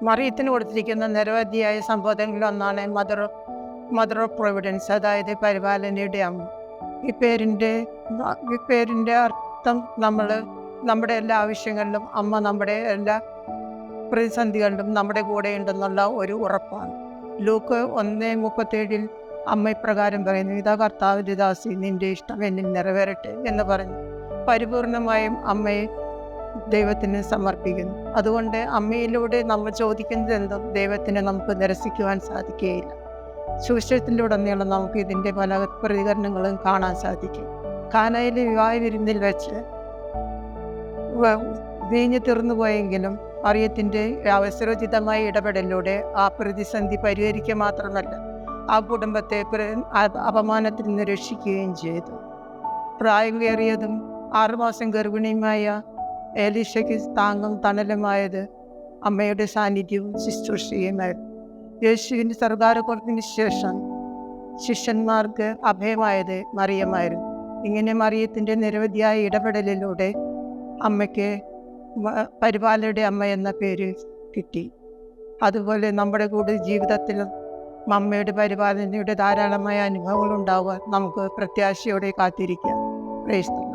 മറിയത്തിന് കൊടുത്തിരിക്കുന്ന നിരവധിയായ സംബോധനകളിലൊന്നാണ് mother of Providence, അതായത് പരിപാലനയുടെ അമ്മ. ഈ പേരിൻ്റെ അർത്ഥം നമ്മുടെ എല്ലാ ആവശ്യങ്ങളിലും അമ്മ നമ്മുടെ എല്ലാ പ്രതിസന്ധികളിലും നമ്മുടെ കൂടെ ഉണ്ടെന്നുള്ള ഒരു ഉറപ്പാണ്. ലൂക്ക് 1:37 അമ്മ ഇപ്രകാരം പറയുന്നു: ഇതാ കർത്താവിൻ്റെ ദാസി, നിന്റെ ഇഷ്ടം എന്നിൽ നിറവേറട്ടെ എന്ന് പറഞ്ഞു പരിപൂർണമായും അമ്മയെ ദൈവത്തിന് സമർപ്പിക്കുന്നു. അതുകൊണ്ട് അമ്മയിലൂടെ നമ്മൾ ചോദിക്കുന്നത് എന്തും ദൈവത്തിന് നമുക്ക് നിരസിക്കുവാൻ സാധിക്കുകയില്ല. സുവിശേഷത്തിലുടനീളം നമുക്ക് ഇതിൻ്റെ പല പ്രതികരണങ്ങളും കാണാൻ സാധിക്കും. കാനായിലെ വിവാഹ വിരുന്നിൽ വെച്ച് വീഞ്ഞ് തീർന്നു പോയെങ്കിലും മറിയത്തിൻ്റെ അവസരോചിതമായ ഇടപെടലിലൂടെ ആ പ്രതിസന്ധി പരിഹരിക്കുക മാത്രമല്ല, ആ കുടുംബത്തെ അപമാനത്തിൽ നിന്ന് രക്ഷിക്കുകയും ചെയ്തു. പ്രായം കയറിയതും 6 മാസം ഗർഭിണിയുമായ എലീശയ്ക്ക് താങ്ങും തണലുമായത് അമ്മയുടെ സാന്നിധ്യവും ശുശ്രൂഷയുമായിരുന്നു. യേശുവിൻ്റെ സർഗാരോഹണത്തിന് ശേഷം ശിഷ്യന്മാർക്ക് അഭയമായത് മറിയമായിരുന്നു. ഇങ്ങനെ മറിയത്തിൻ്റെ നിരവധിയായ ഇടപെടലിലൂടെ അമ്മയ്ക്ക് പരിപാലനയുടെ അമ്മ എന്ന പേര് കിട്ടി. അതുപോലെ നമ്മുടെ കൂടെ ജീവിതത്തിലും അമ്മയുടെ പരിപാലനയുടെ ധാരാളമായ അനുഭവങ്ങൾ ഉണ്ടാവാൻ നമുക്ക് പ്രത്യാശയോടെ കാത്തിരിക്കാം. Praise the Lord.